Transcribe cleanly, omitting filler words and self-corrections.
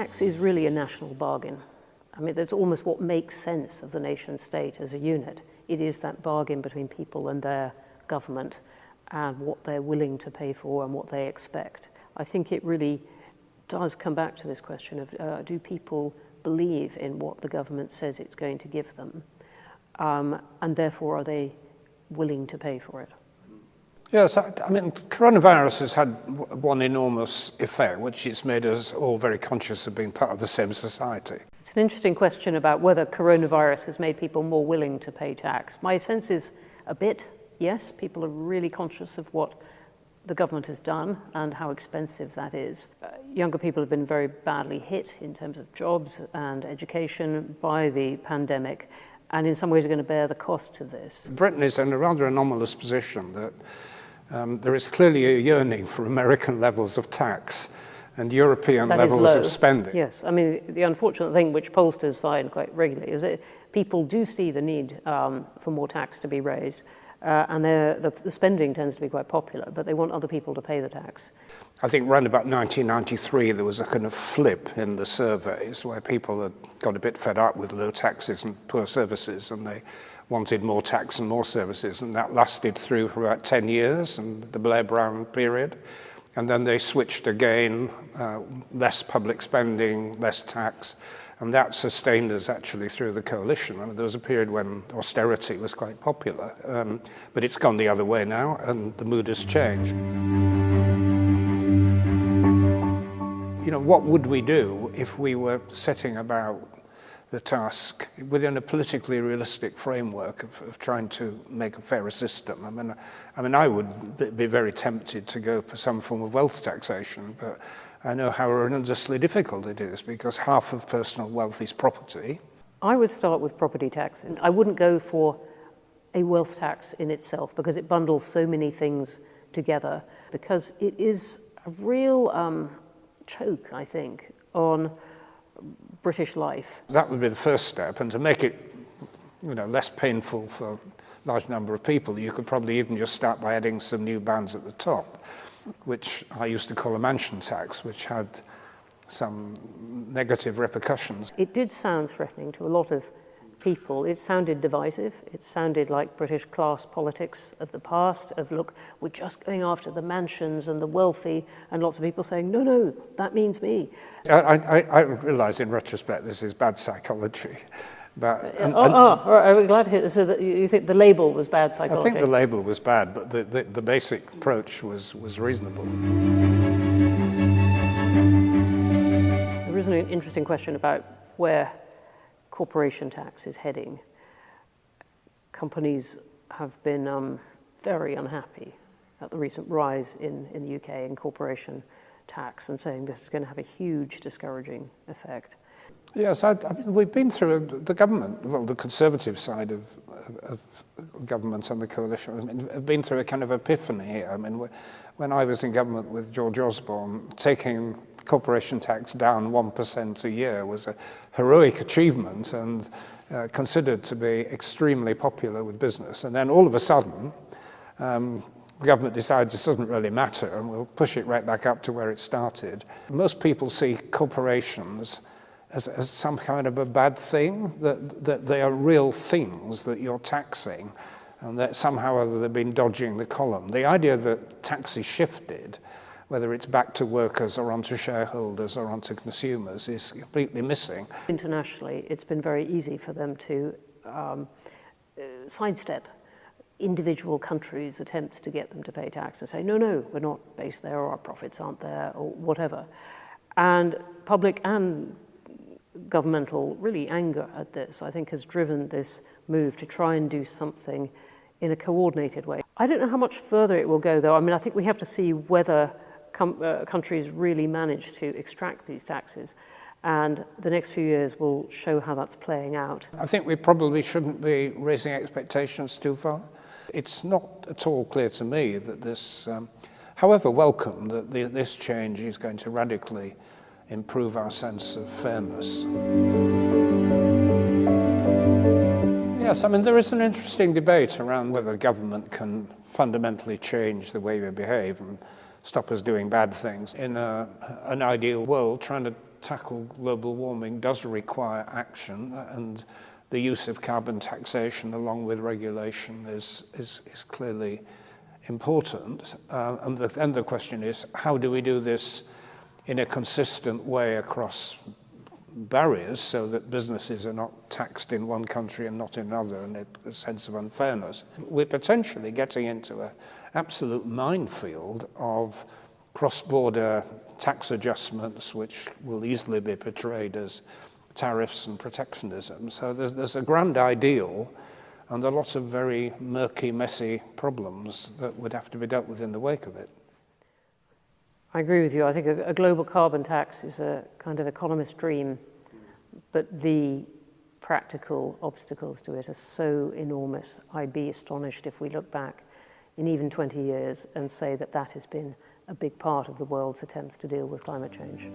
tax is really a national bargain. I mean, that's almost what makes sense of the nation state as a unit. It is that bargain between people and their government and what they're willing to pay for and what they expect. I think it really does come back to this question of do people believe in what the government says it's going to give them, and therefore are they willing to pay for it? Yes, I mean, coronavirus has had one enormous effect, which has made us all very conscious of being part of the same society. It's an interesting question about whether coronavirus has made people more willing to pay tax. My sense is a bit, yes, people are really conscious of what the government has done and how expensive that is. Younger people have been very badly hit in terms of jobs and education by the pandemic, and in some ways are going to bear the cost of this. Britain is in a rather anomalous position that there is clearly a yearning for American levels of tax and European levels of spending. Yes, I mean, the unfortunate thing which pollsters find quite regularly is that people do see the need for more tax to be raised, and the spending tends to be quite popular, but they want other people to pay the tax. I think around about 1993 there was a kind of flip in the surveys where people had got a bit fed up with low taxes and poor services, and they wanted more tax and more services, and that lasted through for about 10 years and the Blair-Brown period. And then they switched again, less public spending, less tax, and that sustained us actually through the coalition. I mean, there was a period when austerity was quite popular, but it's gone the other way now, and the mood has changed. You know, what would we do if we were setting about the task within a politically realistic framework of trying to make a fairer system? I mean, I would be very tempted to go for some form of wealth taxation, but I know how horrendously difficult it is because half of personal wealth is property. I would start with property taxes. I wouldn't go for a wealth tax in itself because it bundles so many things together, because it is a real choke, I think, on British life. That would be the first step, and to make it, you know, less painful for a large number of people, you could probably even just start by adding some new bands at the top, which I used to call a mansion tax, which had some negative repercussions. It did sound threatening to a lot of people. It sounded divisive. It sounded like British class politics of the past, of look, we're just going after the mansions and the wealthy, and lots of people saying, no, no, that means me. I realise in retrospect this is bad psychology. But, I'm glad to hear so that you think the label was bad psychology. I think the label was bad, but the basic approach was reasonable. There is an interesting question about where corporation tax is heading. Companies have been very unhappy at the recent rise in the UK in corporation tax and saying this is going to have a huge discouraging effect. Yes, I mean, we've been through the government, well, the Conservative side of government and the coalition, I mean, have been through a kind of epiphany here. I mean, when I was in government with George Osborne, taking corporation tax down 1% a year was a heroic achievement and considered to be extremely popular with business. And then all of a sudden, the government decides this doesn't really matter and we'll push it right back up to where it started. Most people see corporations as some kind of a bad thing, that they are real things that you're taxing and that somehow or other they've been dodging the column. The idea that tax is shifted, whether it's back to workers or onto shareholders or onto consumers, is completely missing. Internationally, it's been very easy for them to sidestep individual countries' attempts to get them to pay tax and say, no, no, we're not based there, or our profits aren't there, or whatever. And public and governmental really anger at this, I think, has driven this move to try and do something in a coordinated way. I don't know how much further it will go, though. I mean, I think we have to see whether countries really manage to extract these taxes, and the next few years will show how that's playing out. I think we probably shouldn't be raising expectations too far. It's not at all clear to me that this, however welcome, that this change is going to radically improve our sense of fairness. Yes, I mean, there is an interesting debate around whether government can fundamentally change the way we behave and stop us doing bad things. In an ideal world, trying to tackle global warming does require action, and the use of carbon taxation along with regulation is clearly important. And the question is, how do we do this in a consistent way across barriers so that businesses are not taxed in one country and not in another, and a sense of unfairness? We're potentially getting into an absolute minefield of cross-border tax adjustments, which will easily be portrayed as tariffs and protectionism. So there's a grand ideal, and there are lots of very murky, messy problems that would have to be dealt with in the wake of it. I agree with you. I think a global carbon tax is a kind of economist dream, but the practical obstacles to it are so enormous. I'd be astonished if we look back in even 20 years and say that that has been a big part of the world's attempts to deal with climate change.